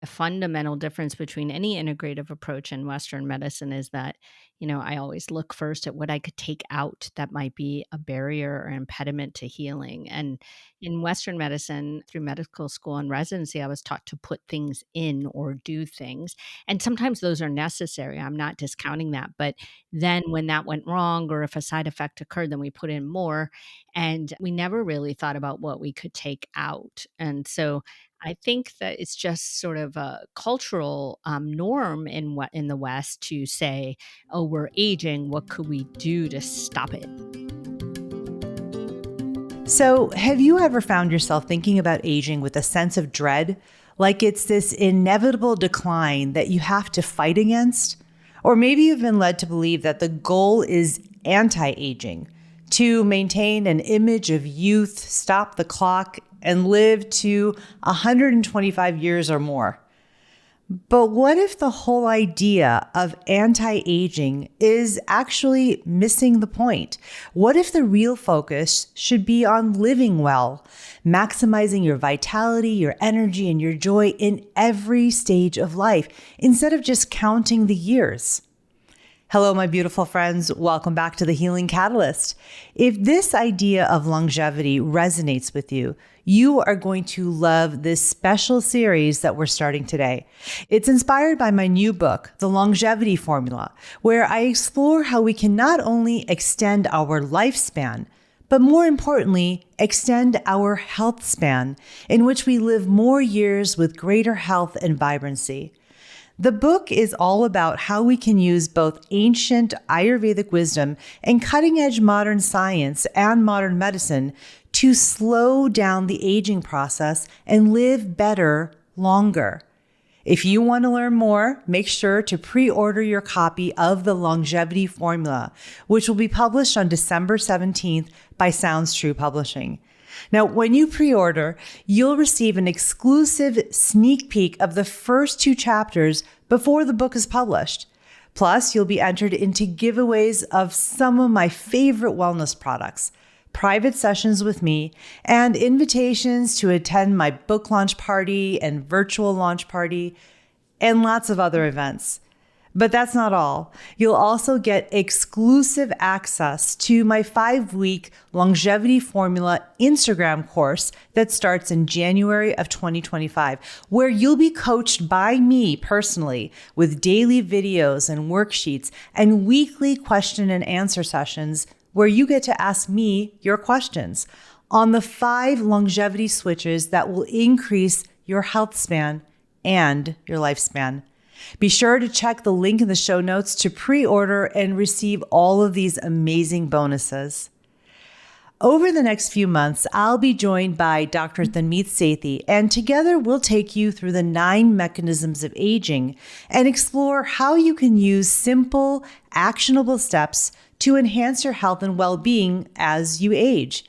a fundamental difference between any integrative approach and Western medicine is that, I always look first at what I could take out that might be a barrier or impediment to healing. And in Western medicine, through medical school and residency, I was taught to put things in or do things. And sometimes those are necessary. I'm not discounting that. But then when that went wrong, or if a side effect occurred, then we put in more. And we never really thought about what we could take out. And so I think that it's just sort of a cultural norm in the West to say, "Oh, we're aging. What could we do to stop it?" So, have you ever found yourself thinking about aging with a sense of dread? Like it's this inevitable decline that you have to fight against? Or maybe you've been led to believe that the goal is anti-aging, to maintain an image of youth, stop the clock, and live to 125 years or more. But what if the whole idea of anti-aging is actually missing the point? What if the real focus should be on living well, maximizing your vitality, your energy, and your joy in every stage of life, instead of just counting the years? Hello, my beautiful friends. Welcome back to the Healing Catalyst. If this idea of longevity resonates with you, you are going to love this special series that we're starting today. It's inspired by my new book, The Longevity Formula, where I explore how we can not only extend our lifespan, but more importantly, extend our health span, in which we live more years with greater health and vibrancy. The book is all about how we can use both ancient Ayurvedic wisdom and cutting-edge modern science and modern medicine to slow down the aging process and live better longer. If you want to learn more, make sure to pre-order your copy of The Longevity Formula, which will be published on December 17th by Sounds True Publishing. Now, when you pre-order, you'll receive an exclusive sneak peek of the first 2 chapters before the book is published. Plus, you'll be entered into giveaways of some of my favorite wellness products, private sessions with me, and invitations to attend my book launch party and virtual launch party, and lots of other events. But that's not all. You'll also get exclusive access to my 5-week Longevity Formula Instagram course that starts in January of 2025, where you'll be coached by me personally with daily videos and worksheets and weekly question and answer sessions where you get to ask me your questions on the 5 longevity switches that will increase your health span and your lifespan. Be sure to check the link in the show notes to pre-order and receive all of these amazing bonuses. Over the next few months, I'll be joined by Dr. Tanmeet Sethi, and together we'll take you through the 9 mechanisms of aging and explore how you can use simple, actionable steps to enhance your health and well-being as you age.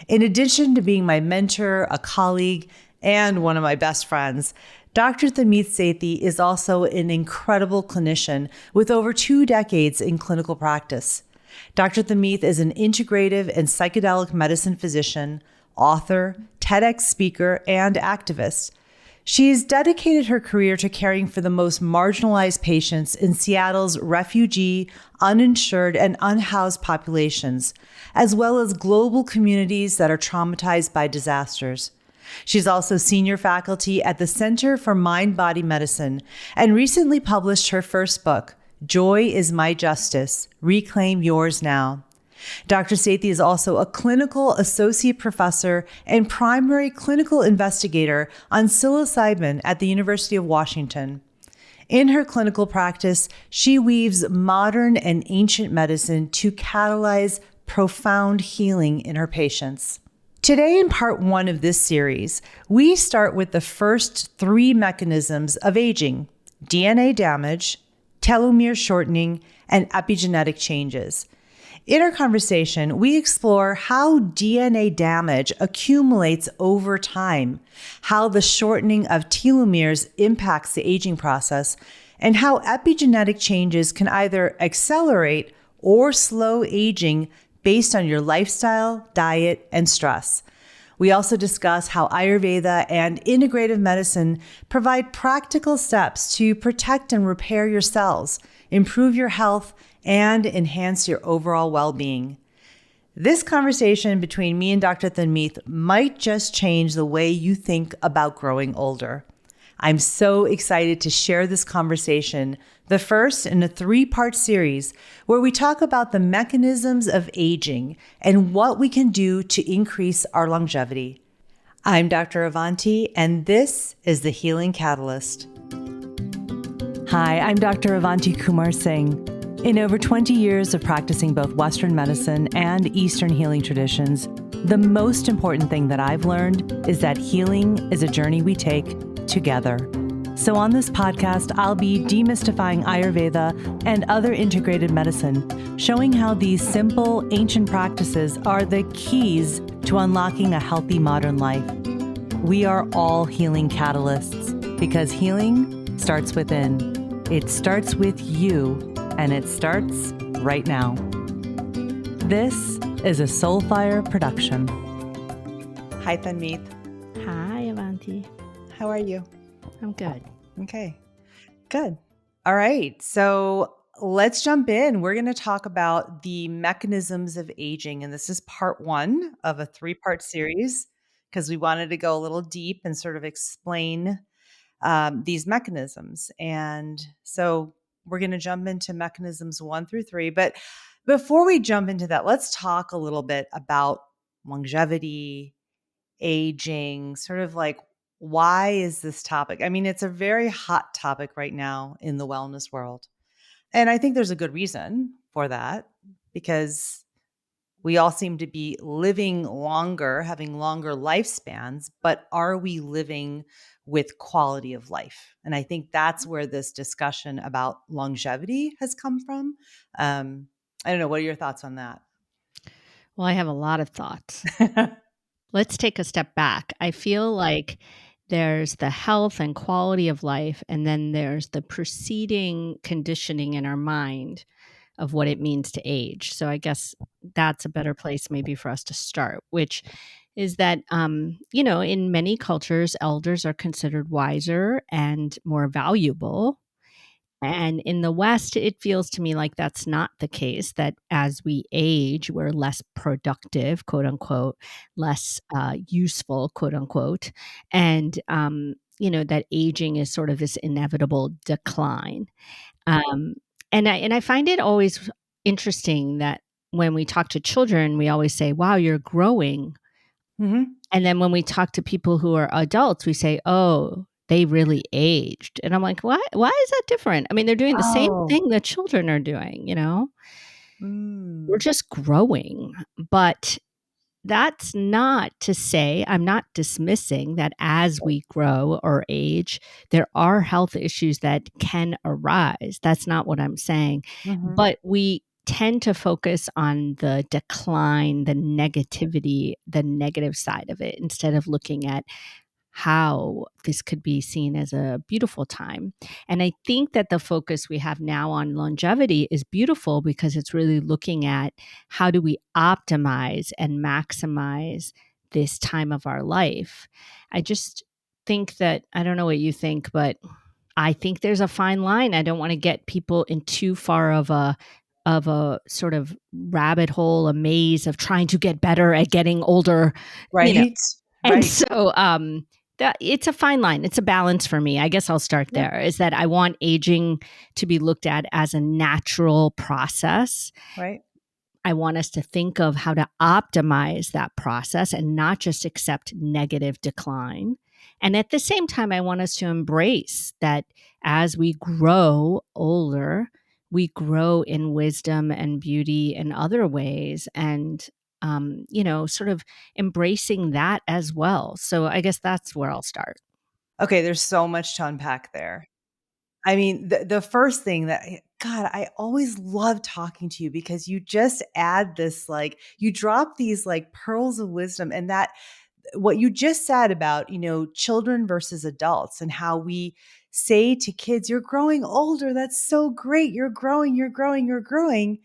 In addition to being my mentor, a colleague, and one of my best friends, Dr. Tanmeet Sethi is also an incredible clinician with over 2 decades in clinical practice. Dr. Tanmeet is an integrative and psychedelic medicine physician, author, TEDx speaker, and activist. She has dedicated her career to caring for the most marginalized patients in Seattle's refugee, uninsured, and unhoused populations, as well as global communities that are traumatized by disasters. She's also senior faculty at the Center for Mind-Body Medicine and recently published her first book, Joy is My Justice, Reclaim Yours Now. Dr. Sethi is also a clinical associate professor and primary clinical investigator on psilocybin at the University of Washington. In her clinical practice, she weaves modern and ancient medicine to catalyze profound healing in her patients. Today, in part 1 of this series, we start with the first 3 mechanisms of aging: DNA damage, telomere shortening, and epigenetic changes. In our conversation, we explore how DNA damage accumulates over time, how the shortening of telomeres impacts the aging process, and how epigenetic changes can either accelerate or slow aging based on your lifestyle, diet, and stress. We also discuss how Ayurveda and integrative medicine provide practical steps to protect and repair your cells, improve your health, and enhance your overall well-being. This conversation between me and Dr. Tanmeet might just change the way you think about growing older. I'm so excited to share this conversation, the first in a 3-part series where we talk about the mechanisms of aging and what we can do to increase our longevity. I'm Dr. Avanti, and this is The Healing Catalyst. Hi, I'm Dr. Avanti Kumar Singh. In over 20 years of practicing both Western medicine and Eastern healing traditions, the most important thing that I've learned is that healing is a journey we take together. So on this podcast, I'll be demystifying Ayurveda and other integrated medicine, showing how these simple, ancient practices are the keys to unlocking a healthy modern life. We are all healing catalysts because healing starts within. It starts with you, and it starts right now. This is a Soulfire production. Hi, Tanmeet. Hi, Avanti. How are you? I'm good. Okay, good. All right. So let's jump in. We're going to talk about the mechanisms of aging. And this is part 1 of a 3-part series because we wanted to go a little deep and sort of explain these mechanisms. And so we're going to jump into mechanisms 1 through 3. But before we jump into that, let's talk a little bit about longevity, aging, sort of like, why is this topic? I mean, it's a very hot topic right now in the wellness world. And I think there's a good reason for that because we all seem to be living longer, having longer lifespans, but are we living with quality of life? And I think that's where this discussion about longevity has come from. I don't know. What are your thoughts on that? Well, I have a lot of thoughts. Let's take a step back. I feel like there's the health and quality of life, and then there's the preceding conditioning in our mind of what it means to age. So I guess that's a better place maybe for us to start, which is that, in many cultures, elders are considered wiser and more valuable. And in the West, it feels to me like that's not the case, that as we age, we're less productive, quote unquote, less useful, quote unquote. And, that aging is sort of this inevitable decline. Um, and I find it always interesting that when we talk to children, we always say, wow, you're growing. hmm And then when we talk to people who are adults, we say, "Oh, they really aged." And I'm like, "Why is that different?" I mean, they're doing the same Oh. thing that children are doing, you know? We're Mm. just growing. But that's not to say I'm not dismissing that as we grow or age, there are health issues that can arise. That's not what I'm saying. hmm But we tend to focus on the decline, the negativity, the negative side of it instead of looking at how this could be seen as a beautiful time. And I think that the focus we have now on longevity is beautiful because it's really looking at how do we optimize and maximize this time of our life. I just think that, I don't know what you think, but I think there's a fine line. I don't want to get people in too far of a sort of rabbit hole, a maze of trying to get better at getting older, you know, Right. and Right. so, that it's a fine line. It's a balance for me. I guess I'll start Yep. there, is that I want aging to be looked at as a natural process. Right. I want us to think of how to optimize that process and not just accept negative decline. And at the same time, I want us to embrace that as we grow older, we grow in wisdom and beauty in other ways. And sort of embracing that as well. So I guess that's where I'll start. Okay. There's so much to unpack there. I mean, the first thing that, God, I always love talking to you because you just add this, like, you drop these like pearls of wisdom, and that what you just said about, children versus adults and how we say to kids, you're growing older. That's so great. You're growing, you're growing, you're growing.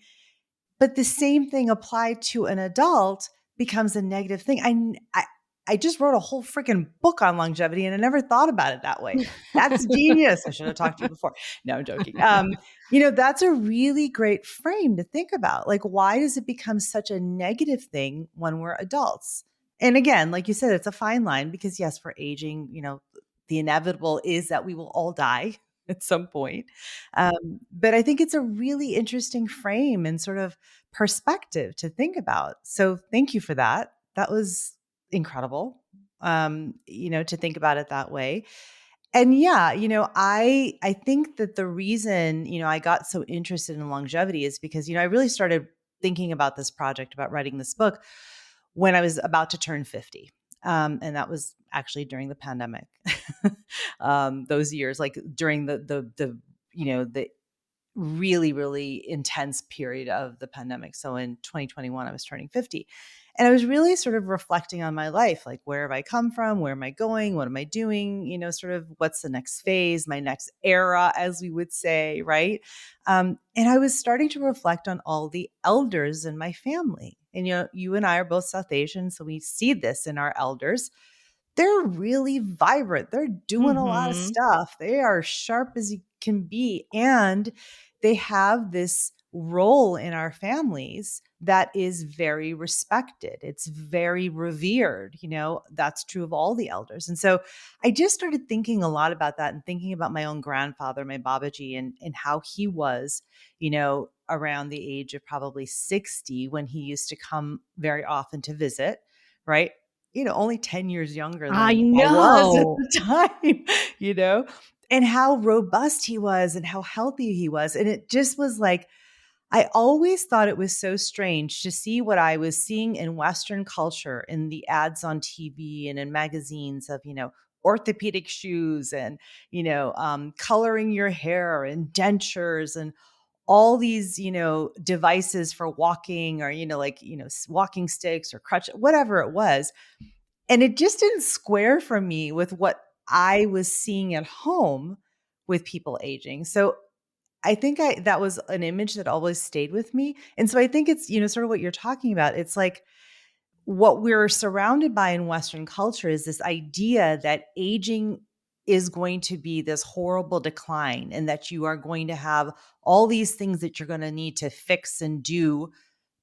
But the same thing applied to an adult becomes a negative thing. I just wrote a whole freaking book on longevity and I never thought about it that way. That's genius. I should have talked to you before. No, I'm joking. That's a really great frame to think about. Like, why does it become such a negative thing when we're adults? And again, like you said, it's a fine line because yes, for aging, the inevitable is that we will all die at some point. But I think it's a really interesting frame and sort of perspective to think about. So thank you for that. That was incredible, to think about it that way. And yeah, I think that the reason, I got so interested in longevity is because, I really started thinking about this project, about writing this book when I was about to turn 50. And that was actually during the pandemic. Those years, like during the really, really intense period of the pandemic. So in 2021, I was turning 50. And I was really sort of reflecting on my life, like where have I come from? Where am I going? What am I doing? Sort of what's the next phase, my next era, as we would say, right? And I was starting to reflect on all the elders in my family. And, you and I are both South Asian, so we see this in our elders. They're really vibrant. They're doing a lot of Mhm. stuff. They are sharp as you can be. And they have this role in our families that is very respected. It's very revered. That's true of all the elders. And so I just started thinking a lot about that and thinking about my own grandfather, my Babaji, and how he was, around the age of probably 60 when he used to come very often to visit, right? Only 10 years younger I than I was at know. the time, you know, and how robust he was and how healthy he was. And it just was like, I always thought it was so strange to see what I was seeing in Western culture in the ads on TV and in magazines of, orthopedic shoes and, coloring your hair and dentures and all these, devices for walking or, walking sticks or crutch, whatever it was. And it just didn't square for me with what I was seeing at home with people aging. So I think that was an image that always stayed with me. And so I think it's, sort of what you're talking about. It's like what we're surrounded by in Western culture is this idea that aging is going to be this horrible decline and that you are going to have all these things that you're going to need to fix and do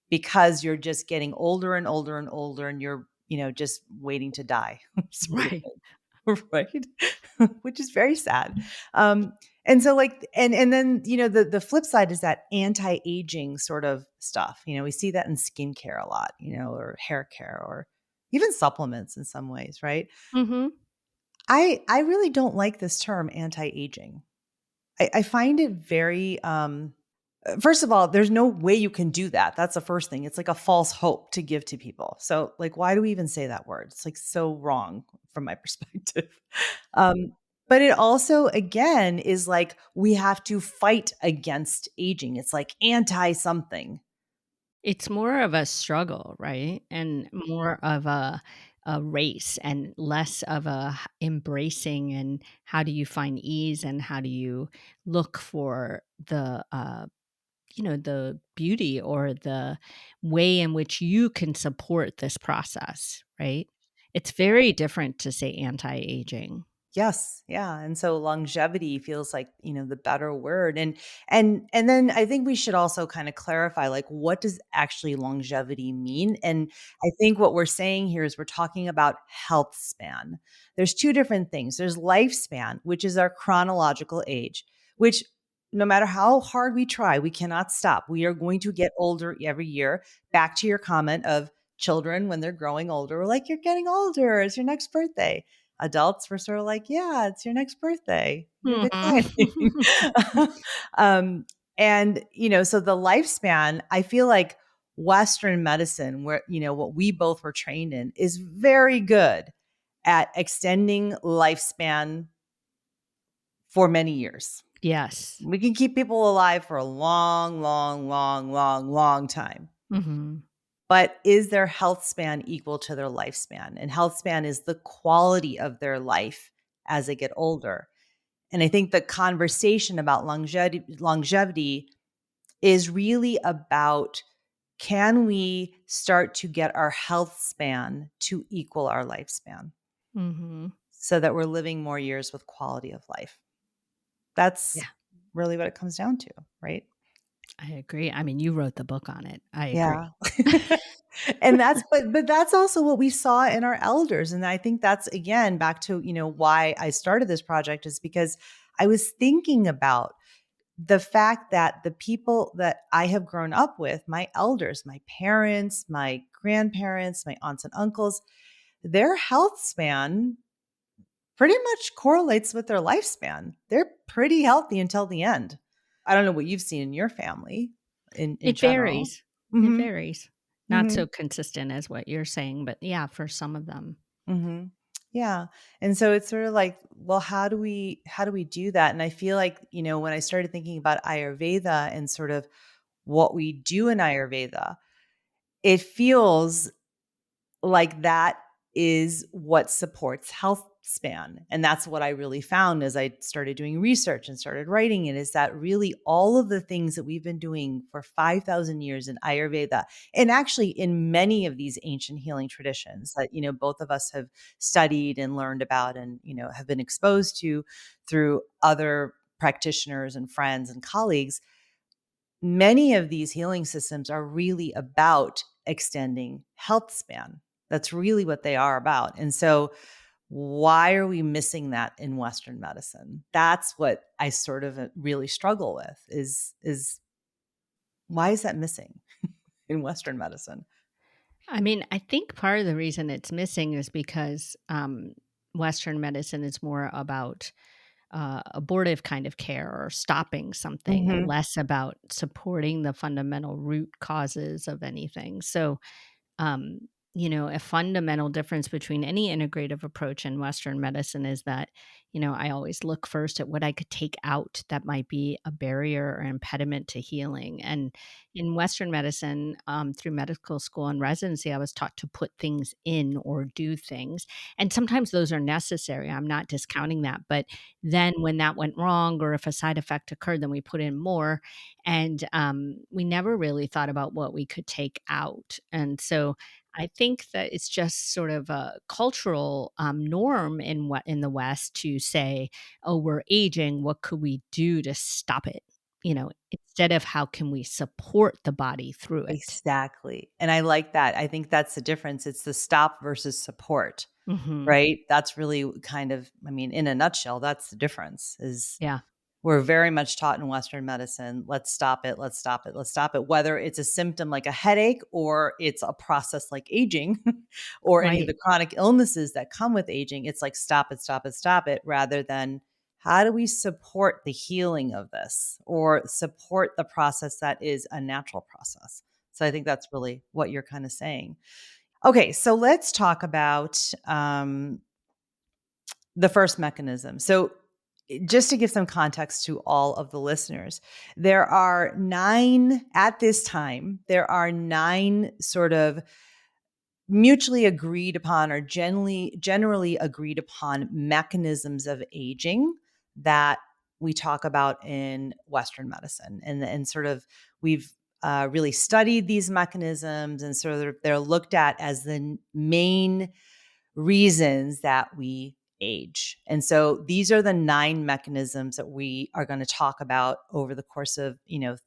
because you're just getting older and older and older and you're, just waiting to die sort of Right. thing. Right? Which is very sad. And so like, and then, the flip side is that anti-aging sort of stuff. We see that in skincare a lot, or hair care or even supplements in some ways, right? Mhm. I really don't like this term anti-aging. I find it very first of all, there's no way you can do that. That's the first thing. It's like a false hope to give to people. So, like, why do we even say that word? It's like so wrong from my perspective. Um, but it also, again, is like we have to fight against aging. It's like anti something. It's more of a struggle, right? And more of a race and less of a embracing and how do you find ease and how do you look for the beauty or the way in which you can support this process, right? It's very different to say anti-aging. Yes, yeah, and so longevity feels like, the better word, and then I think we should also kinda clarify, like, what does actually longevity mean? And I think what we're saying here is we're talking about health span. There's 2 different things. There's lifespan, which is our chronological age, which no matter how hard we try, we cannot stop. We are going to get older every year. Back to your comment of children when they're growing older, we're like, "You're getting older. It's your next birthday." Adults were sort of like, "Yeah, it's your next birthday. You're Mhm. declining." Um, and, so the lifespan, I feel like Western medicine, where, what we both were trained in, is very good at extending lifespan for many years. Yes. We can keep people alive for a long, long, long, long, long time. Mhm. But is their health span equal to their lifespan? And health span is the quality of their life as they get older. And I think the conversation about longevity is really about can we start to get our health span to equal our lifespan Mhm. so that we're living more years with quality of life? That's Yeah, really what it comes down to, right? I agree. I mean, you wrote the book on it. I Yeah. agree. And that's but that's also what we saw in our elders, and I think that's again back to, why I started this project is because I was thinking about the fact that the people that I have grown up with, my elders, my parents, my grandparents, my aunts and uncles, their health span pretty much correlates with their lifespan. They're pretty healthy until the end. I don't know what you've seen in your family in It general. varies. It Mhm. varies. Not so Mhm. consistent as what you're saying, but yeah, for some of them. Mhm. Yeah. And so it's sort of like, well, how do we do that? And I feel like, when I started thinking about Ayurveda and sort of what we do in Ayurveda, it feels like that is what supports health span. And that's what I really found as I started doing research and started writing it is that really all of the things that we've been doing for 5,000 years in Ayurveda, and actually in many of these ancient healing traditions that, both of us have studied and learned about and, have been exposed to through other practitioners and friends and colleagues, many of these healing systems are really about extending health span. That's really what they are about. And so, why are we missing that in Western medicine? That's what I sort of really struggle with is why is that missing in Western medicine? I mean, I think part of the reason it's missing is because, Western medicine is more about, abortive kind of care or stopping something, Mhm. less about supporting the fundamental root causes of anything. So, um, a fundamental difference between any integrative approach in Western medicine is that, I always look first at what I could take out that might be a barrier or impediment to healing. And in Western medicine, through medical school and residency, I was taught to put things in or do things. And sometimes those are necessary. I'm not discounting that. But then when that went wrong or if a side effect occurred, then we put in more. And we never really thought about what we could take out. And so I think that it's just sort of a cultural norm in the West to say, "Oh, we're aging. What could we do to stop it?" Instead of how can we support the body through it. Exactly. And I like that. I think that's the difference. It's the stop versus support, Hmm. right? That's really kind of, I mean, in a nutshell, that's the difference is Yeah. we're very much taught in Western medicine, let's stop it, let's stop it, let's stop it, whether it's a symptom like a headache or it's a process like aging or any of Right. the chronic illnesses that come with aging. It's like, stop it, stop it, stop it, rather than how do we support the healing of this or support the process that is a natural process? So I think that's really what you're kind of saying. Okay, so let's talk about the first mechanism. So, just to give some context to all of the listeners, there are at this time, there are nine sort of mutually agreed upon or generally agreed upon mechanisms of aging that we talk about in Western medicine. And sort of we've really studied these mechanisms and sort of they're looked at as the main reasons that we age. And so these are the nine mechanisms that we are going to talk about over the course of,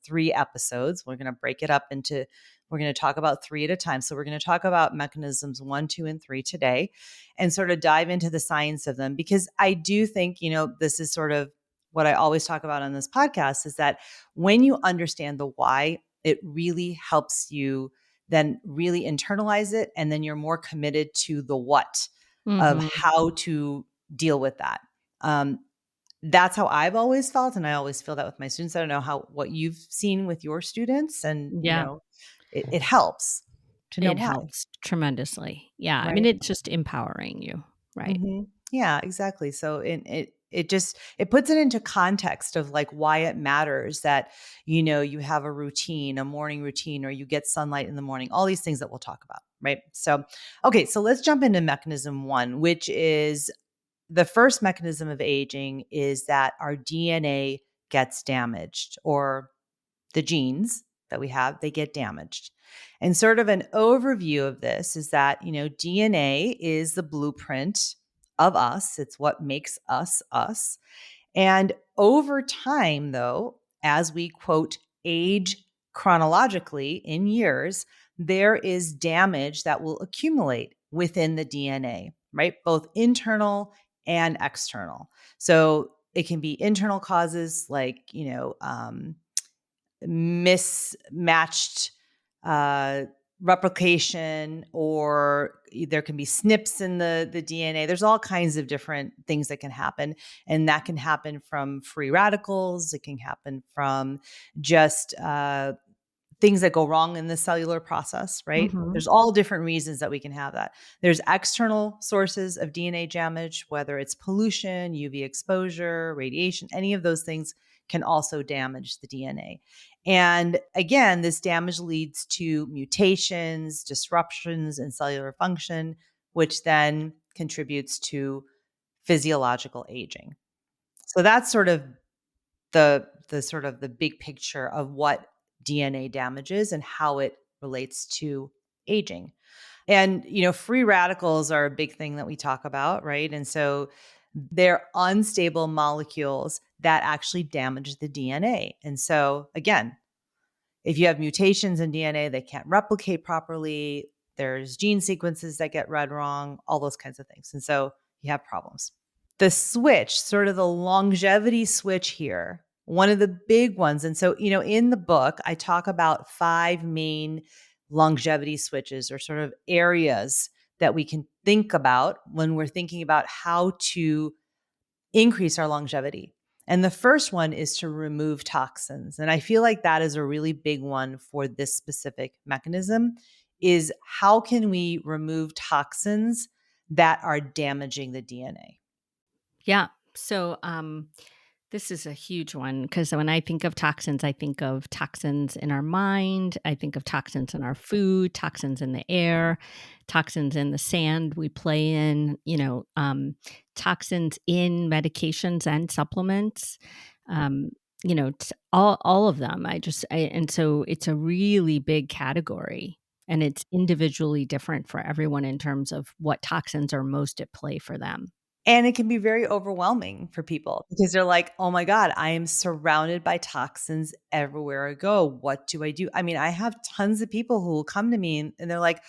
three episodes. We're going to break it up into we're going to talk about three at a time. So we're going to talk about mechanisms 1, 2, and 3 today and sort of dive into the science of them because I do think, this is sort of what I always talk about on this podcast is that when you understand the why, it really helps you then really internalize it. And then you're more committed to the what of Hmm. how to deal with that. Um, that's how I've always felt. And I always feel that with my students. I don't know what you've seen with your students. And, Yeah. it helps to know It why, helps tremendously. Yeah. I mean, right? it's just empowering you. Right. Yeah, exactly. So it puts it into context of like why it matters that you have a routine, a morning routine, or you get sunlight in the morning. All these things that we'll talk about, right? So, okay, so let's jump into mechanism 1, which is the first mechanism of aging is that our DNA gets damaged, or the genes that we have, they get damaged. And sort of an overview of this is that, DNA is the blueprint of us. It's what makes us us. And over time, though, as we quote, age chronologically in years, there is damage that will accumulate within the DNA, right? Both internal and external. So it can be internal causes like, mismatched uh, replication, or there can be SNPs in the DNA. There's all kinds of different things that can happen. And that can happen from free radicals. It can happen from just things that go wrong in the cellular process, right? Mhm. There's all different reasons that we can have that. There's external sources of DNA damage, whether it's pollution, UV exposure, radiation, any of those things can also damage the DNA. And again, this damage leads to mutations, disruptions in cellular function, which then contributes to physiological aging. So that's sort of the big picture of what DNA damage is and how it relates to aging. And free radicals are a big thing that we talk about, right? And so they're unstable molecules that actually damage the DNA. And so again, if you have mutations in DNA, they can't replicate properly. There's gene sequences that get read wrong, all those kinds of things. And so you have problems. The switch, sort of the longevity switch here, one of the big ones. And so, in the book, I talk about 5 main longevity switches, or sort of areas that we can think about when we're thinking about how to increase our longevity. And the first one is to remove toxins. And I feel like that is a really big one for this specific mechanism, is how can we remove toxins that are damaging the DNA? Yeah. So, this is a huge one because when I think of toxins, I think of toxins in our mind. I think of toxins in our food, toxins in the air, toxins in the sand we play in, toxins in medications and supplements. Um, all of them. And so it's a really big category, and it's individually different for everyone in terms of what toxins are most at play for them. And it can be very overwhelming for people because they're like, oh my God, I am surrounded by toxins everywhere I go. What do I do? I mean, I have tons of people who will come to me and they're like,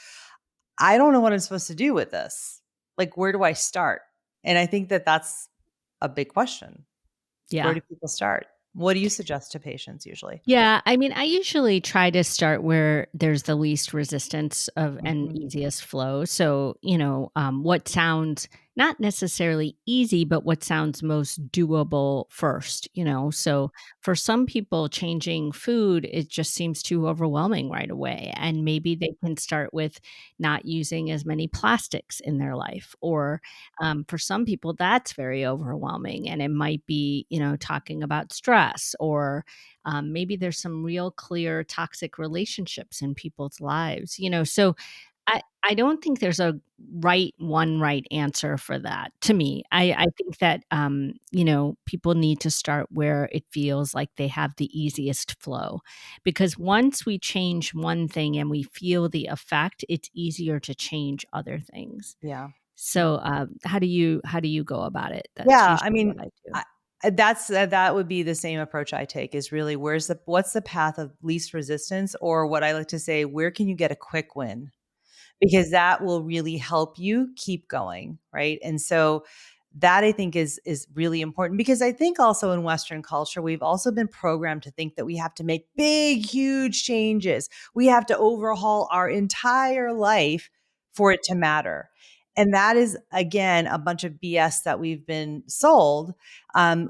I don't know what I'm supposed to do with this. Like, where do I start? And I think that that's a big question. Where Yeah. do people start? What do you suggest to patients usually? Yeah, I mean, I usually try to start where there's the least resistance of and Mhm. easiest flow. So, what sounds not necessarily easy, but what sounds most doable first, So, for some people, changing food, it just seems too overwhelming right away. And maybe they can start with not using as many plastics in their life. Or for some people, that's very overwhelming. And it might be, talking about stress, or maybe there's some real clear toxic relationships in people's lives, so I don't think there's a right answer for that to me. I think that, people need to start where it feels like they have the easiest flow, because once we change one thing and we feel the effect, it's easier to change other things. Yeah. So, how do you go about it? That's Yeah, I usually what mean, I do. that would be the same approach I take, is really what's the path of least resistance, or what I like to say, where can you get a quick win? Because that will really help you keep going, right? And so that, I think, is really important, because I think also in Western culture, we've also been programmed to think that we have to make big, huge changes. We have to overhaul our entire life for it to matter. And that is, again, a bunch of BS that we've been sold,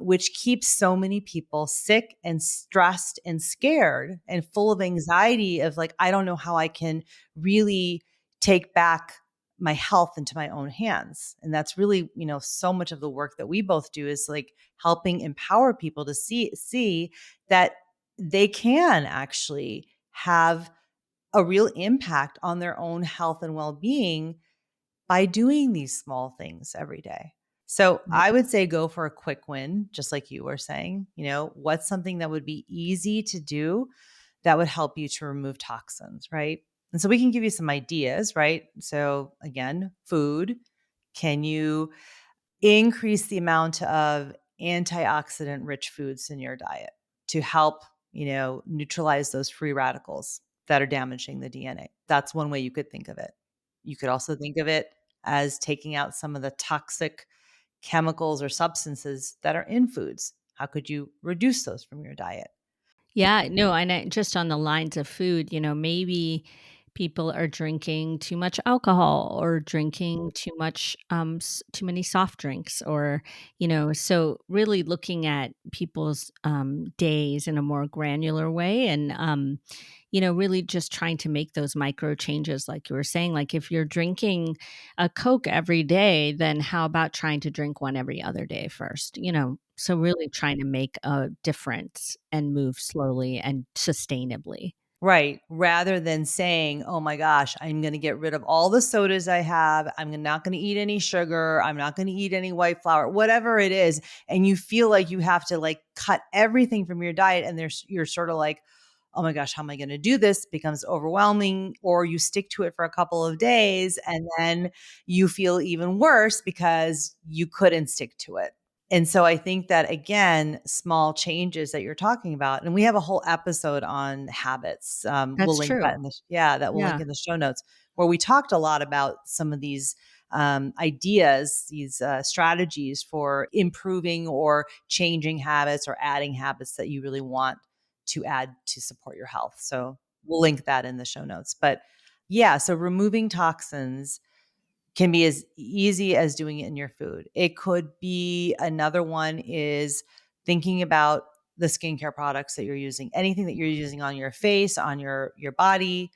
which keeps so many people sick and stressed and scared and full of anxiety of like, I don't know how I can really take back my health into my own hands. And that's really, so much of the work that we both do is like helping empower people to see that they can actually have a real impact on their own health and well-being by doing these small things every day. So I would say go for a quick win, just like you were saying. What's something that would be easy to do that would help you to remove toxins, right? And so we can give you some ideas, right? So again, food. Can you increase the amount of antioxidant rich foods in your diet to help, neutralize those free radicals that are damaging the DNA? That's one way you could think of it. You could also think of it as taking out some of the toxic chemicals or substances that are in foods. How could you reduce those from your diet? Yeah, no, and just on the lines of food, maybe people are drinking too much alcohol or drinking too much, too many soft drinks, or, so really looking at people's days in a more granular way, and, really just trying to make those micro changes, like you were saying. Like if you're drinking a Coke every day, then how about trying to drink one every other day first? So really trying to make a difference and move slowly and sustainably. Right. Rather than saying, oh my gosh, I'm going to get rid of all the sodas I have. Not going to eat any sugar. I'm not going to eat any white flour, whatever it is. And you feel like you have to like cut everything from your diet. And you're sort of like, oh my gosh, how am I going to do this? It becomes overwhelming, or you stick to it for a couple of days and then you feel even worse because you couldn't stick to it. And so I think that, again, small changes that you're talking about, and we have a whole episode on habits. We'll That's link that true. that we'll link Yeah. in the show notes, where we talked a lot about some of these ideas, these strategies for improving or changing habits or adding habits that you really want to add to support your health. So we'll link that in the show notes. But yeah, so removing toxins can be as easy as doing it in your food. It could be, another one is thinking about the skincare products that you're using, anything that you're using on your face, on your body,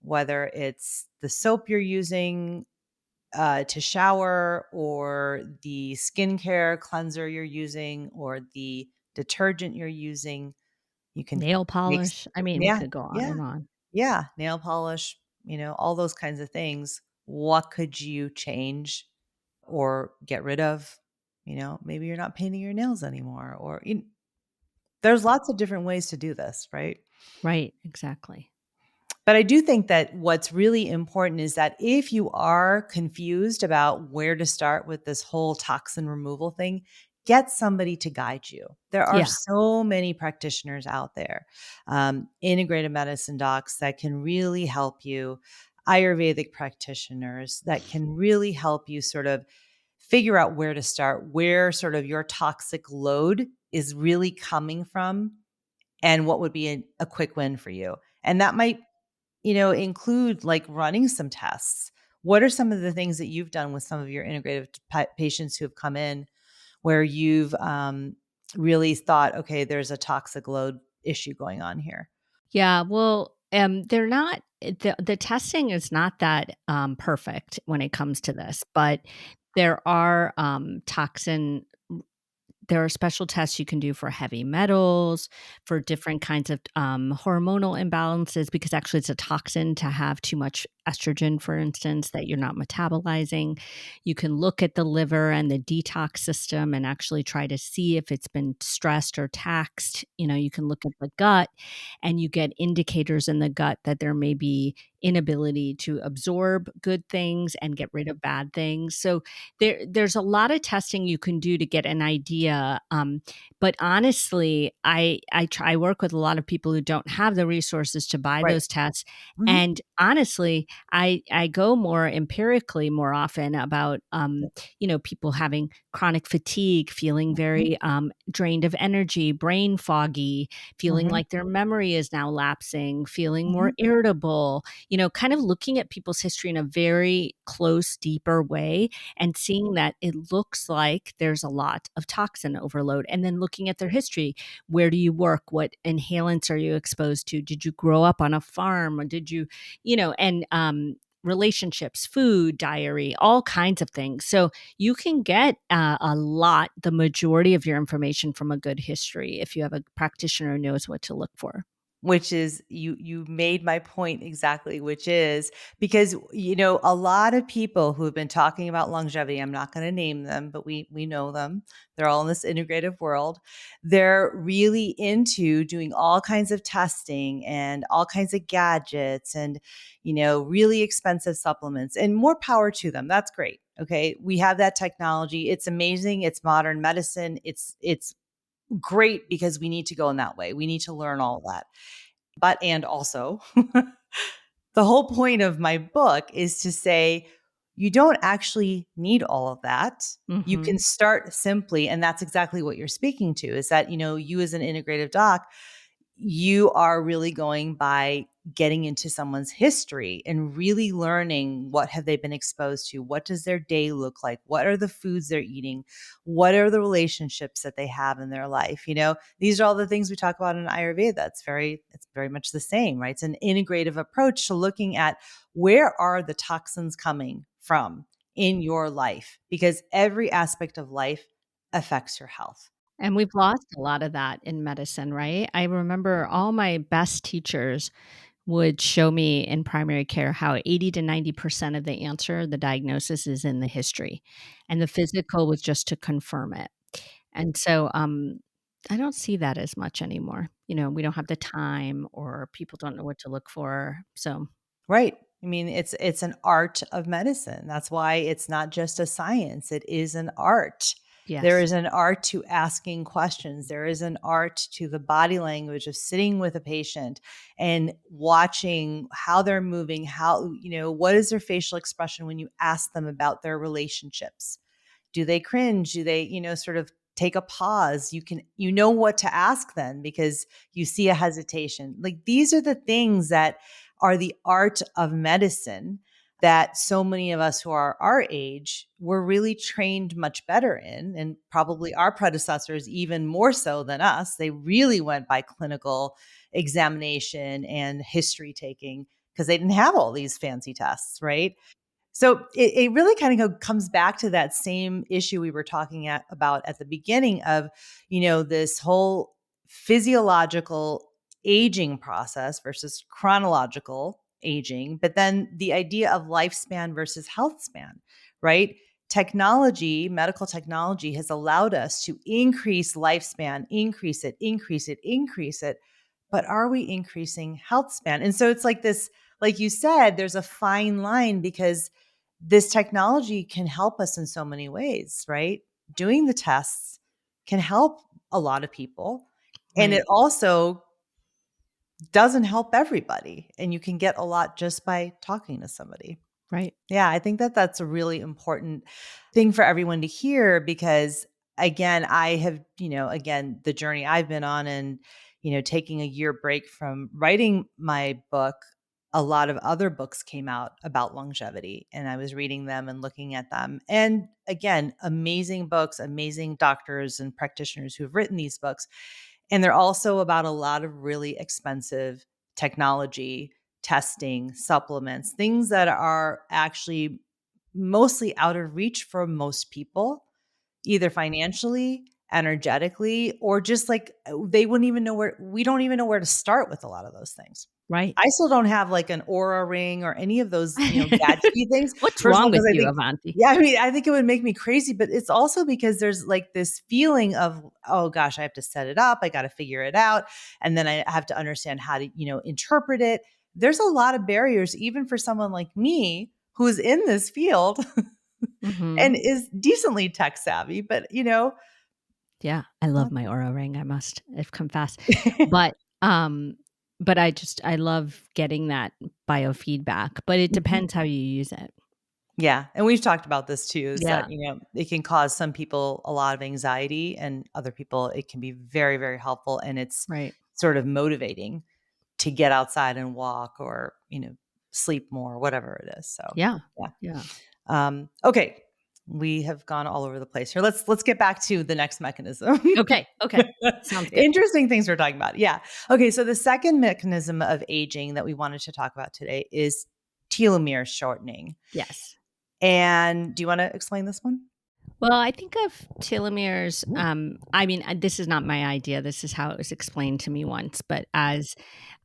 whether it's the soap you're using to shower, or the skincare cleanser you're using, or the detergent you're using. You can Nail make, polish. I mean, we yeah, could go on yeah, and on. yeah, nail polish, all those kinds of things. What could you change or get rid of? Maybe you're not painting your nails anymore, or there's lots of different ways to do this, right? Right, exactly. But I do think that what's really important is that if you are confused about where to start with this whole toxin removal thing, get somebody to guide you. There are Yeah. so many practitioners out there, integrative medicine docs that can really help you, Ayurvedic practitioners that can really help you sort of figure out where to start, where sort of your toxic load is really coming from, and what would be a quick win for you. And that might include like running some tests. What are some of the things that you've done with some of your integrative patients who have come in where you've really thought, okay, there's a toxic load issue going on here? Yeah, well, they're not the testing is not that, perfect when it comes to this, but there are, there are special tests you can do for heavy metals, for different kinds of hormonal imbalances, because actually it's a toxin to have too much estrogen, for instance, that you're not metabolizing. You can look at the liver and the detox system and actually try to see if it's been stressed or taxed. You can look at the gut, and you get indicators in the gut that there may be inability to absorb good things and get rid of bad things. So there's a lot of testing you can do to get an idea. But honestly, I work with a lot of people who don't have the resources to buy Right. those tests. Mhm. And honestly, I go more empirically more often about people having chronic fatigue, feeling Mhm. very drained of energy, brain foggy, feeling Mhm. like their memory is now lapsing, feeling more Mhm. irritable, kind of looking at people's history in a very close, deeper way, and seeing that it looks like there's a lot of toxin overload. And then looking at their history. Where do you work? What inhalants are you exposed to? Did you grow up on a farm? Or did you, and relationships, food, diary, all kinds of things. So you can get the majority of your information from a good history if you have a practitioner who knows what to look for. which is you made my point exactly, which is because, a lot of people who have been talking about longevity, I'm not going to name them, but we know them. They're all in this integrative world. They're really into doing all kinds of testing and all kinds of gadgets and, really expensive supplements, and more power to them. That's great. Okay. We have that technology. It's amazing. It's modern medicine. It's great because we need to go in that way. We need to learn all of that. But, and also, the whole point of my book is to say, you don't actually need all of that. You Mhm. can start simply. And that's exactly what you're speaking to, is that, you as an integrative doc, you are really going by getting into someone's history and really learning, what have they been exposed to? What does their day look like? What are the foods they're eating? What are the relationships that they have in their life? These are all the things we talk about in Ayurveda. It's very much the same, right? It's an integrative approach to looking at, where are the toxins coming from in your life, because every aspect of life affects your health. And we've lost a lot of that in medicine, right? I remember all my best teachers would show me in primary care how 80 to 90% of the answer, the diagnosis, is in the history, and the physical was just to confirm it. And so, I don't see that as much anymore. We don't have the time, or people don't know what to look for. So, Right. I mean, it's an art of medicine. That's why it's not just a science. It is an art. There yes. is an art to asking questions. There is an art to the body language of sitting with a patient and watching how they're moving, what is their facial expression when you ask them about their relationships. Do they cringe? Do they, sort of take a pause? You know what to ask then, because you see a hesitation. Like, these are the things that are the art of medicine that so many of us who are our age were really trained much better in, and probably our predecessors even more so than us. They really went by clinical examination and history taking, because they didn't have all these fancy tests, right? So it really kind of comes back to that same issue we were talking about at the beginning of, this whole physiological aging process versus chronological aging, but then the idea of lifespan versus health span, right? Medical technology has allowed us to increase lifespan, increase it, increase it. But are we increasing health span? And so it's like this, like you said, there's a fine line, because this technology can help us in so many ways, right? Doing the tests can help a lot of people. And Right, it also doesn't help everybody. And you can get a lot just by talking to somebody. right. Yeah, I think that that's a really important thing for everyone to hear, because again, I have, again, the journey I've been on, and, taking a year break from writing my book, a lot of other books came out about longevity, and I was reading them and looking at them. And again, amazing books, amazing doctors and practitioners who've written these books. And they're also about a lot of really expensive technology, testing, supplements, things that are actually mostly out of reach for most people, either financially, energetically, or just like, they wouldn't even know where, we don't even know where to start with a lot of those things. Right. I still don't have like an Aura ring or any of those, gadgety things. What's First of all, wrong with because I you, think, Avanti? yeah, I mean, I think it would make me crazy, but it's also because there's like this feeling of, oh gosh, I have to set it up. I got to figure it out. And then I have to understand how to, interpret it. There's a lot of barriers, even for someone like me who's in this field and Mhm. is decently tech savvy, but Yeah, I love not- my Aura ring, I must confess. But, but I love getting that biofeedback, but it Mhm. depends how you use it. Yeah, and we've talked about this too, is Yeah, that, it can cause some people a lot of anxiety, and other people it can be very, very helpful, and it's right. sort of motivating to get outside and walk, or, sleep more, whatever it is. So, Yeah, yeah. yeah. Okay, we have gone all over the place here. Let's get back to the next mechanism. Okay, okay. Sounds good. Interesting things we're talking about. Yeah. Okay, so the second mechanism of aging that we wanted to talk about today is telomere shortening. Yes. And do you want to explain this one? Well, I think of telomeres, I mean, this is not my idea, this is how it was explained to me once, but as,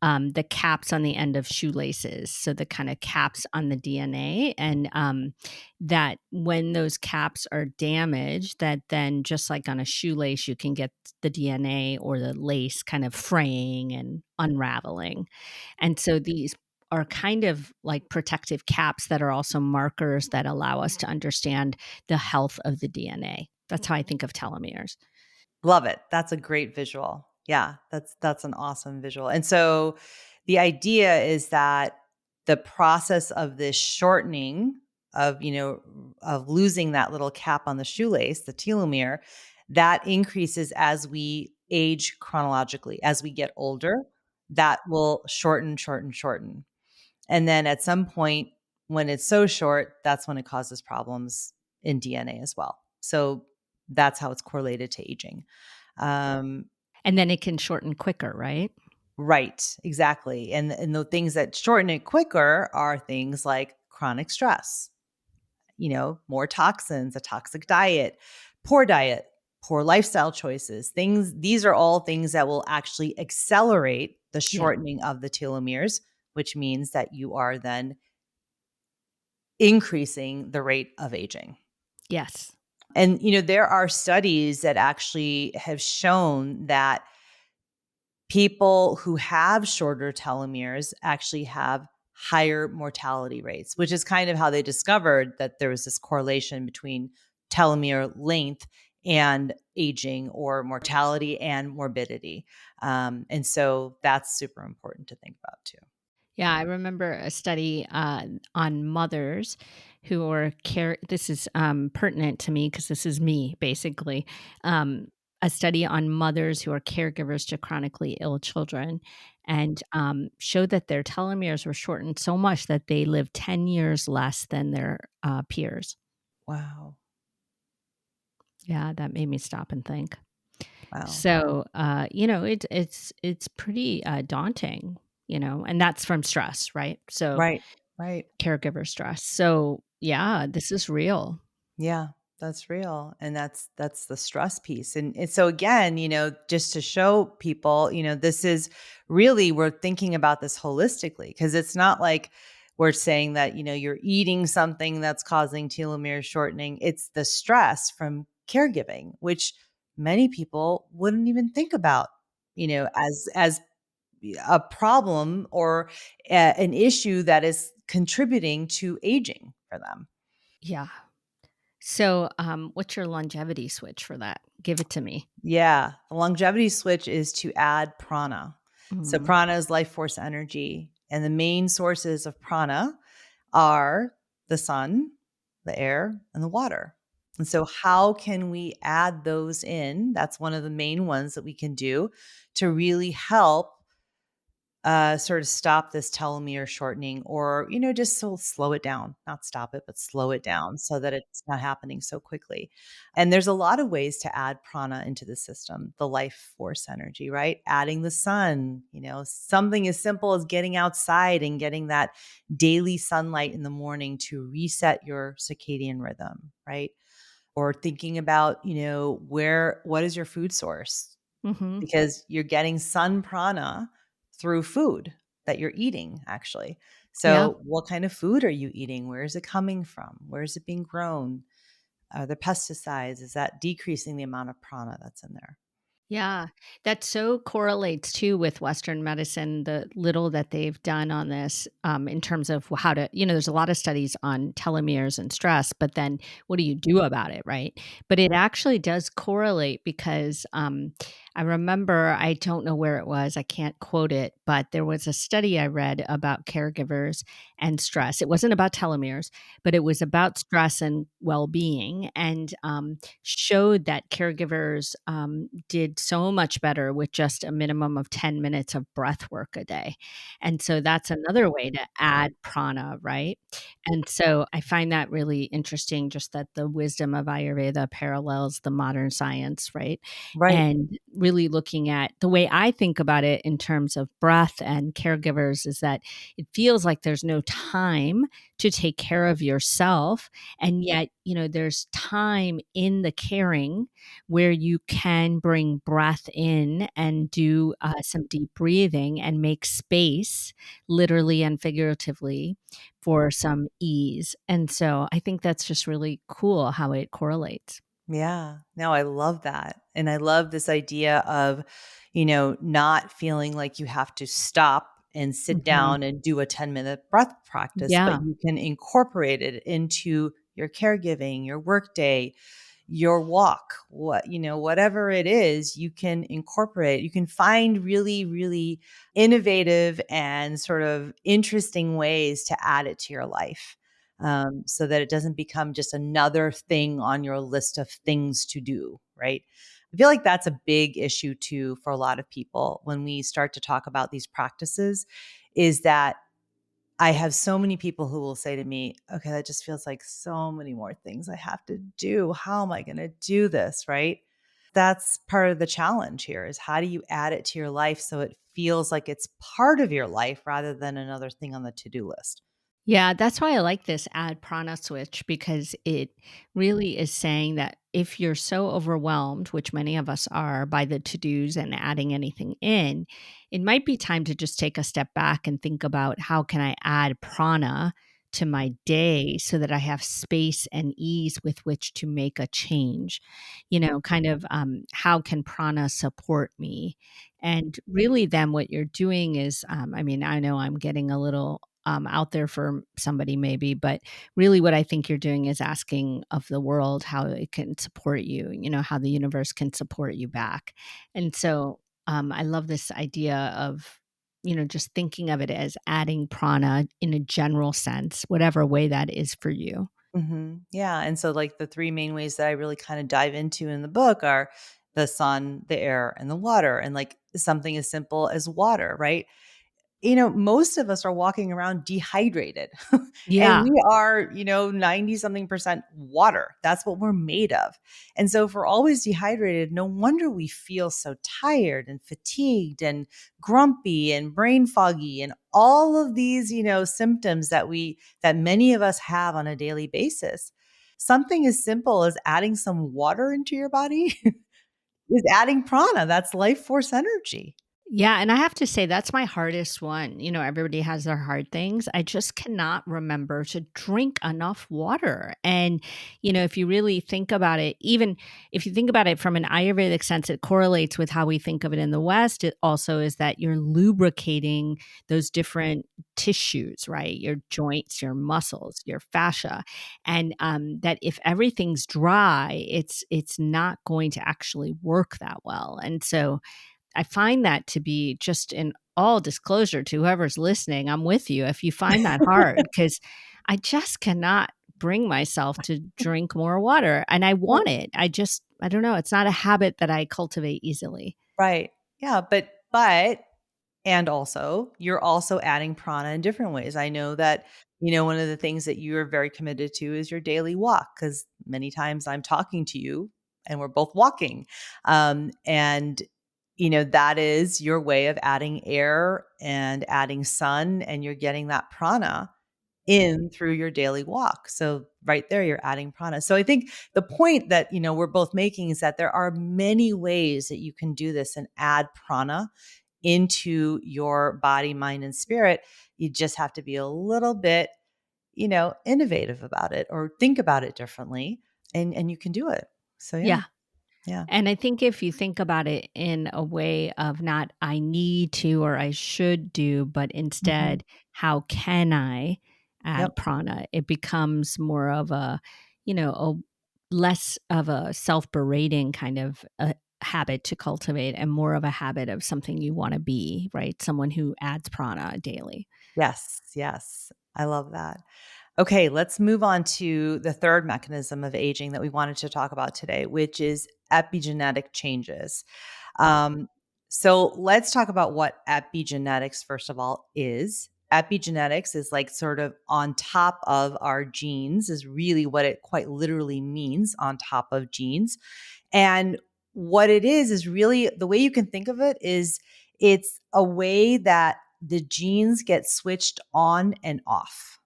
the caps on the end of shoelaces, so the kinda caps on the DNA, and, that when those caps are damaged, that then just like on a shoelace, you can get the DNA or the lace kind of fraying and unraveling, and so these are kind of like protective caps that are also markers that allow us to understand the health of the DNA. That's how I think of telomeres. Love it. That's a great visual. Yeah, that's an awesome visual. And so the idea is that the process of this shortening of, of losing that little cap on the shoelace, the telomere, that increases as we age chronologically. As we get older, that will shorten, shorten, shorten. And then at some point when it's so short, that's when it causes problems in DNA as well. So that's how it's correlated to aging. Um, And then it can shorten quicker, right? right, exactly. And the things that shorten it quicker are things like chronic stress, more toxins, a toxic diet, poor lifestyle choices. These are all things that will actually accelerate the Yeah. shortening of the telomeres, which means that you are then increasing the rate of aging. Yes. And there are studies that actually have shown that people who have shorter telomeres actually have higher mortality rates, which is kind of how they discovered that there was this correlation between telomere length and aging or mortality and morbidity. And so that's super important to think about too. Yeah, I remember a study, on mothers who are this is, pertinent to me because this is me, basically. Um, a study on mothers who are caregivers to chronically ill children and, showed that their telomeres were shortened so much that they lived 10 years less than their, peers. Wow. Yeah, that made me stop and think. Wow. So, it's pretty, daunting, and that's from stress, right? So Right. Right. caregiver stress. So, yeah, this is real. Yeah, that's real. And that's the stress piece. And so again, just to show people, this is really we're thinking about this holistically because it's not like we're saying that, you're eating something that's causing telomere shortening. It's the stress from caregiving, which many people wouldn't even think about, as a problem or an issue that is contributing to aging for them. Yeah. So, what's your longevity switch for that? Give it to me. Yeah, the longevity switch is to add prana. So Mhm. prana is life force energy, and the main sources of prana are the sun, the air, and the water. And so how can we add those in? That's one of the main ones that we can do to really help sort of stop this telomere shortening or, just so slow it down, not stop it, but slow it down so that it's not happening so quickly. And there's a lot of ways to add prana into the system, the life force energy, right? Adding the sun, something as simple as getting outside and getting that daily sunlight in the morning to reset your circadian rhythm, right? Or thinking about, what is your food source? Mhm. Because you're getting sun prana through food that you're eating, actually. Yeah. So, what kind of food are you eating? Where is it coming from? Where is it being grown? Are there pesticides? Is that decreasing the amount of prana that's in there? Yeah, that so correlates too with Western medicine, the little that they've done on this, in terms of how to, there's a lot of studies on telomeres and stress, but then what do you do about it, right? But it actually does correlate because I remember, I don't know where it was, I can't quote it, but there was a study I read about caregivers and stress. It wasn't about telomeres, but it was about stress and well being. And showed that caregivers did so much better with just a minimum of 10 minutes of breath work a day. And so that's another way to add prana, right? And so I find that really interesting, just that the wisdom of Ayurveda parallels the modern science, right? Right. And really looking at the way I think about it in terms of breath and caregivers is that it feels like there's no time to take care of yourself. And yet, there's time in the caring where you can bring breath in and do some deep breathing and make space, literally and figuratively, for some ease. And so I think that's just really cool how it correlates. Yeah. No, I love that. And I love this idea of, not feeling like you have to stop and sit Mhm. down and do a 10-minute breath practice, but Yeah. you can incorporate it into your caregiving, your workday, your walk, whatever it is, you can incorporate. You can find really, really innovative and sort of interesting ways to add it to your life, so that it doesn't become just another thing on your list of things to do, right? I feel like that's a big issue too for a lot of people when we start to talk about these practices, is that I have so many people who will say to me, okay, that just feels like so many more things I have to do. How am I going to do this? Right. That's part of the challenge here, is how do you add it to your life so it feels like it's part of your life rather than another thing on the to-do list? Yeah, that's why I like this add prana switch because it really is saying that if you're so overwhelmed, which many of us are by the to dos and adding anything in, it might be time to just take a step back and think about how can I add prana to my day so that I have space and ease with which to make a change. Kind of how can prana support me? And really, then what you're doing is, I mean, I know I'm getting a little out there for somebody maybe, but really what I think you're doing is asking of the world how it can support you, how the universe can support you back. And so I love this idea of, just thinking of it as adding prana in a general sense, whatever way that is for you. Yeah. And so, like, the three main ways that I really kind of dive into in the book are the sun, the air, and the water. And like something as simple as water, right? Most of us are walking around dehydrated and Yeah. we are, 90 something percent water. That's what we're made of. And so if we're always dehydrated, no wonder we feel so tired and fatigued and grumpy and brain foggy and all of these, symptoms that many of us have on a daily basis. Something as simple as adding some water into your body is adding prana. That's life force energy. Yeah, and I have to say that's my hardest one. Everybody has their hard things. I just cannot remember to drink enough water. And, if you really think about it, even if you think about it from an Ayurvedic sense, it correlates with how we think of it in the West. It also is that you're lubricating those different tissues, right? Your joints, your muscles, your fascia. And that if everything's dry, it's not going to actually work that well. And so I find that to be just in all disclosure to whoever's listening, I'm with you if you find that hard because I just cannot bring myself to drink more water and I want it. I don't know, it's not a habit that I cultivate easily. Right. Yeah, but and also, you're also adding prana in different ways. I know that, one of the things that you're very committed to is your daily walk, because many times I'm talking to you and we're both walking. And that is your way of adding air and adding sun, and you're getting that prana in through your daily walk. So right there, you're adding prana. So I think the point that, we're both making is that there are many ways that you can do this and add prana into your body, mind, and spirit. You just have to be a little bit, innovative about it or think about it differently, and you can do it. So yeah. Yeah. Yeah. And I think if you think about it in a way of not I need to or I should do, but Mhm. instead, how can I add Yep. prana? It becomes more of a less of a self berating kind of a habit to cultivate and more of a habit of something you want to be, right? Someone who adds prana daily. Yes. Yes. I love that. Okay, let's move on to the third mechanism of aging that we wanted to talk about today, which is epigenetic changes. Um, so let's talk about what epigenetics, first of all, is. Epigenetics is like sort of on top of our genes, is really what it quite literally means, on top of genes. And what it is really the way you can think of it is it's a way that the genes get switched on and off.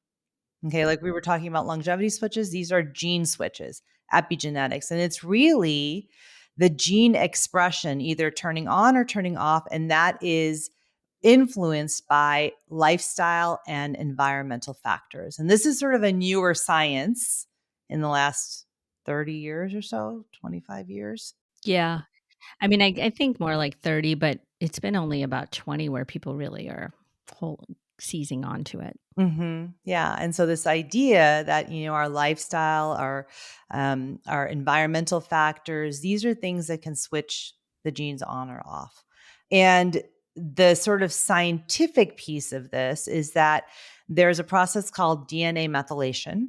Okay, like we were talking about longevity switches, these are gene switches, epigenetics. And it's really the gene expression either turning on or turning off. And that is influenced by lifestyle and environmental factors. And this is sort of a newer science in the last 30 years or so, 25 years. Yeah. I mean, I think more like 30, but it's been only about 20 where people really are whole seizing onto it. Yeah, and so this idea that our lifestyle, our environmental factors, these are things that can switch the genes on or off. And the sort of scientific piece of this is that there's a process called DNA methylation,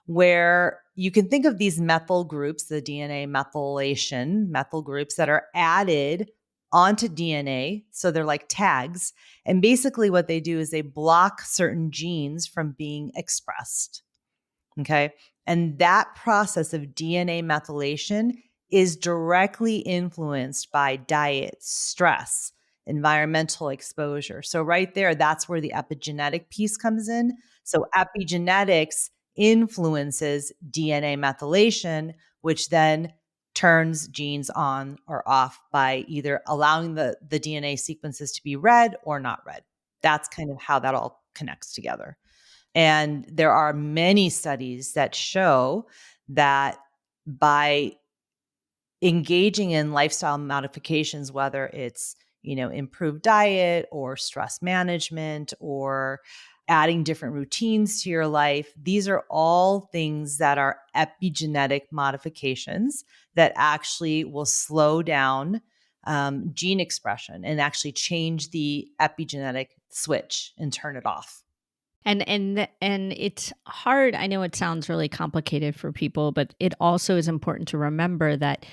where you can think of these methyl groups, the DNA methylation methyl groups that are added onto DNA. So they're like tags, and basically, what they do is they block certain genes from being expressed. Okay. And that process of DNA methylation is directly influenced by diet, stress, environmental exposure. So, right there, that's where the epigenetic piece comes in. So, epigenetics influences DNA methylation, which then turns genes on or off by either allowing the DNA sequences to be read or not read. That's kind of how that all connects together. And there are many studies that show that by engaging in lifestyle modifications, whether it's, improved diet or stress management or adding different routines to your life, these are all things that are epigenetic modifications that actually will slow down gene expression and actually change the epigenetic switch and turn it off. And it's hard. I know it sounds really complicated for people, but it also is important to remember that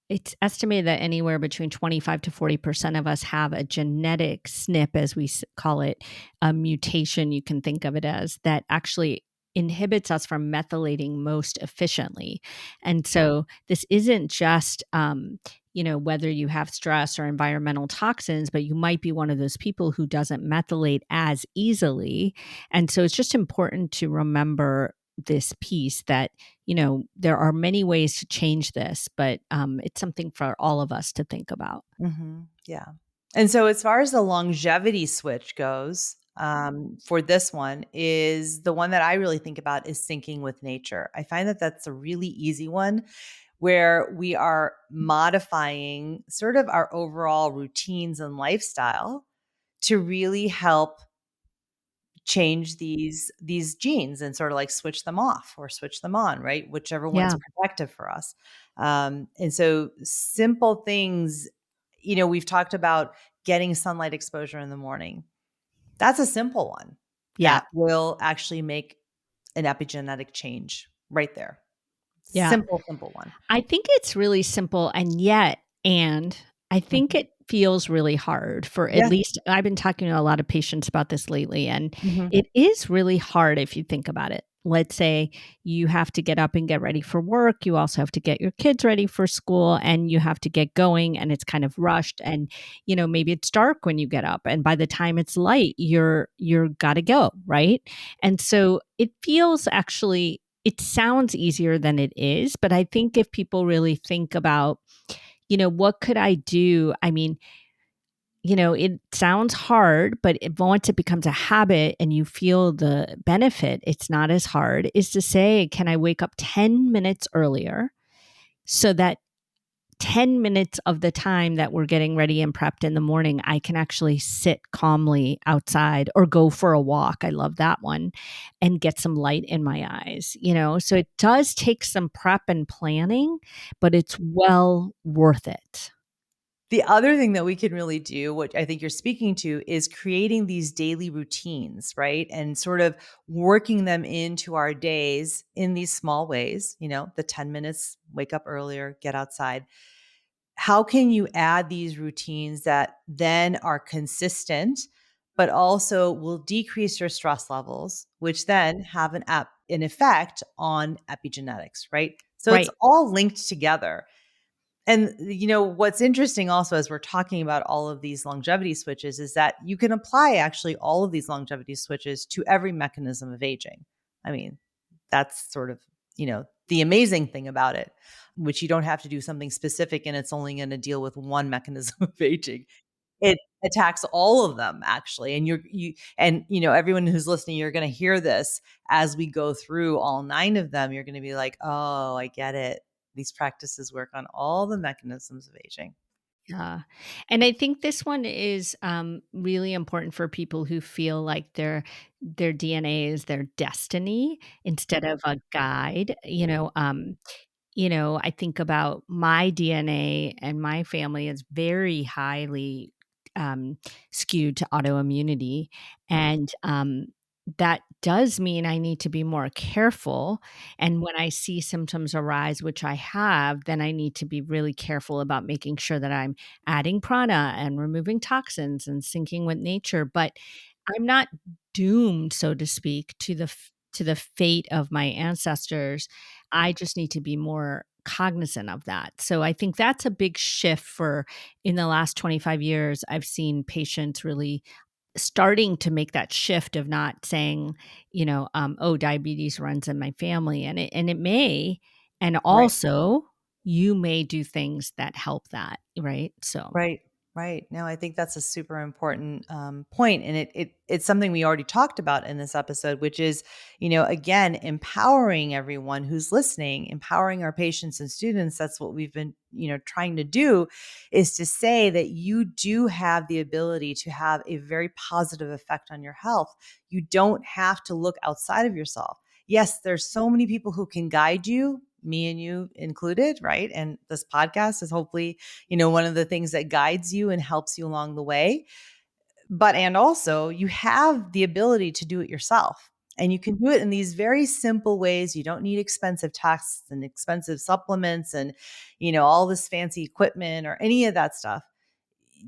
it's estimated that anywhere between 25 to 40% of us have a genetic SNP, as we call it, a mutation, you can think of it as, that actually inhibits us from methylating most efficiently. And so this isn't just, whether you have stress or environmental toxins, but you might be one of those people who doesn't methylate as easily. And so it's just important to remember this piece that there are many ways to change this, but it's something for all of us to think about. Yeah. And so as far as the longevity switch goes, for this one is the one that I really think about is syncing with nature. I find that that's a really easy one where we are modifying sort of our overall routines and lifestyle to really help change these genes and sort of like switch them off or switch them on, right? Whichever one's Yeah. protective for us. And so simple things, we've talked about getting sunlight exposure in the morning. That's a simple one Yeah. that will actually make an epigenetic change right there. Yeah. Simple, simple one. I think it's really simple, and I think Mhm. it feels really hard. For at Yeah. least I've been talking to a lot of patients about this lately, and Mhm. it is really hard if you think about it. Let's say you have to get up and get ready for work, you also have to get your kids ready for school, and you have to get going, and it's kind of rushed, and maybe it's dark when you get up, and by the time it's light, you're got to go, right? And so it feels, actually, it sounds easier than it is, but I think if people really think about, what could I do? I mean, it sounds hard, but once it becomes a habit and you feel the benefit, it's not as hard, is to say, can I wake up 10 minutes earlier so that 10 minutes of the time that we're getting ready and prepped in the morning, I can actually sit calmly outside or go for a walk. I love that one, and get some light in my eyes. So it does take some prep and planning, but it's well worth it. The other thing that we can really do, what I think you're speaking to, is creating these daily routines, right? And sort of working them into our days in these small ways, the 10 minutes, wake up earlier, get outside. How can you add these routines that then are consistent, but also will decrease your stress levels, which then have an effect on epigenetics, right? So it's Right. all linked together. And what's interesting also as we're talking about all of these longevity switches is that you can apply actually all of these longevity switches to every mechanism of aging. I mean, that's sort of, the amazing thing about it, which you don't have to do something specific and it's only going to deal with one mechanism of aging. It attacks all of them actually. And everyone who's listening, you're going to hear this as we go through all 9 of them. You're going to be like, "Oh, I get it. These practices work on all the mechanisms of aging." Yeah. And I think this one is really important for people who feel like their DNA is their destiny instead of a guide. I think about my DNA and my family is very highly um, skewed to autoimmunity. And that does mean I need to be more careful. And when I see symptoms arise, which I have, then I need to be really careful about making sure that I'm adding prana and removing toxins and syncing with nature. But I'm not doomed, so to speak, to the fate of my ancestors. I just need to be more cognizant of that. So I think that's a big shift for in the last 25 years. I've seen patients really starting to make that shift of not saying, oh, diabetes runs in my family. And it may, and Right. also you may do things that help that, right? So Right, right. No, I think that's a super important point, and it's something we already talked about in this episode, which is, again, empowering everyone who's listening, empowering our patients and students. That's what we've been, trying to do, is to say that you do have the ability to have a very positive effect on your health. You don't have to look outside of yourself. Yes, there's so many people who can guide you, me and you included, right? And this podcast is hopefully one of the things that guides you and helps you along the way. And also you have the ability to do it yourself. And you can do it in these very simple ways. You don't need expensive tests and expensive supplements and, all this fancy equipment or any of that stuff.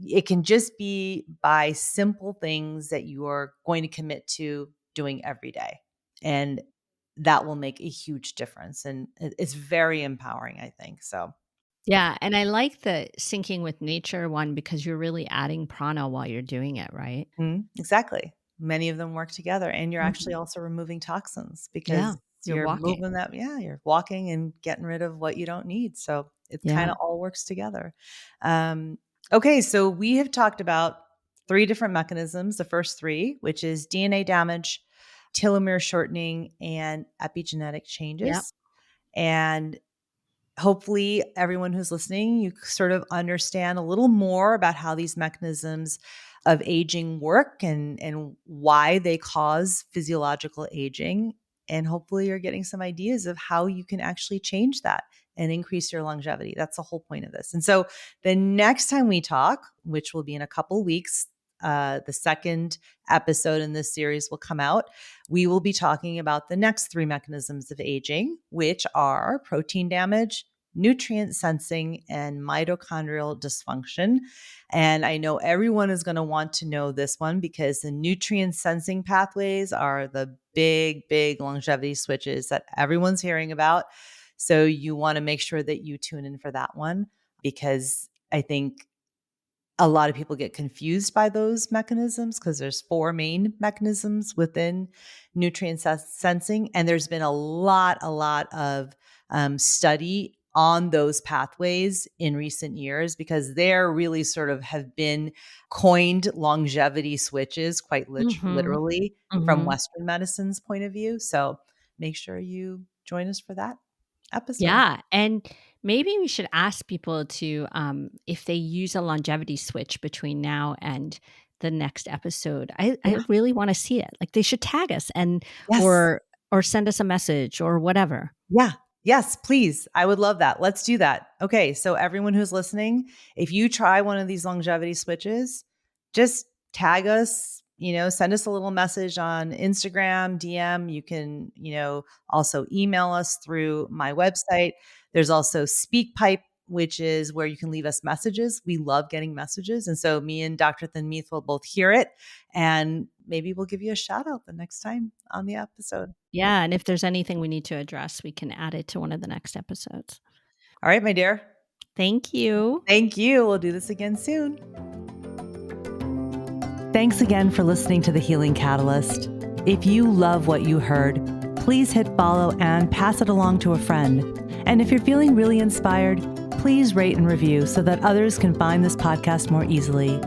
It can just be by simple things that you are going to commit to doing every day. And that will make a huge difference. And it's very empowering, I think. So, yeah, and I like the syncing with nature one because you're really adding prana while you're doing it, right? exactly. Many of them work together, and you're actually Mhm. also removing toxins Yeah, because you're you're walking. moving that. Yeah, you're walking and getting rid of what you don't need. So it kind Yeah. of all works together. Um, okay, so we have talked about 3 different mechanisms. The first 3, which is DNA damage, telomere shortening, and epigenetic Yep. changes. And hopefully everyone who's listening, you sort of understand a little more about how these mechanisms of aging work and why they cause physiological aging. And hopefully you're getting some ideas of how you can actually change that and increase your longevity. That's the whole point of this. And so the next time we talk, which will be in a couple weeks, the second episode in this series will come out. We will be talking about the next 3 mechanisms of aging, which are protein damage, nutrient sensing, and mitochondrial dysfunction. And I know everyone is going to want to know this one because the nutrient sensing pathways are the big, big longevity switches that everyone's hearing about. So you want to make sure that you tune in for that one because I think a lot of people get confused by those mechanisms because there's 4 main mechanisms within nutrient sensing, and there's been a lot of study on those pathways in recent years because they're really sort of have been coined longevity switches quite Mhm. literally from Mhm. Western medicine's point of view. So make sure you join us for that episode. Yeah, and maybe we should ask people to, if they use a longevity switch between now and the next episode. I Yeah. really wanna see it. Like, they should tag us and Yes. or or send us a message or whatever. Yeah. Yes, please. I would love that. Let's do that. Okay. So, everyone who's listening, if you try one of these longevity switches, just tag us, send us a little message on Instagram, DM. You can, also email us through my website. There's also SpeakPipe, which is where you can leave us messages. We love getting messages. And so, me and Dr. Tanmeet will both hear it. And maybe we'll give you a shout out the next time on the episode. Yeah, and if there's anything we need to address, we can add it to one of the next episodes. All right, my dear. Thank you. Thank you. We'll do this again soon. Thanks again for listening to The Healing Catalyst. If you love what you heard, please hit follow and pass it along to a friend. And if you're feeling really inspired, please rate and review so that others can find this podcast more easily.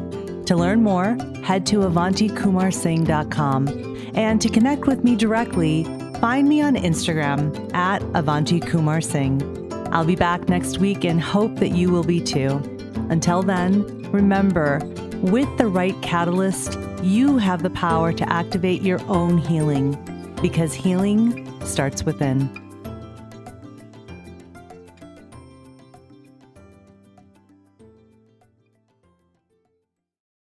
To learn more, head to avantikumarsingh.com. And to connect with me directly, find me on Instagram at avantikumarsingh. I'll be back next week and hope that you will be too. Until then, remember, with the right catalyst, you have the power to activate your own healing, because healing starts within.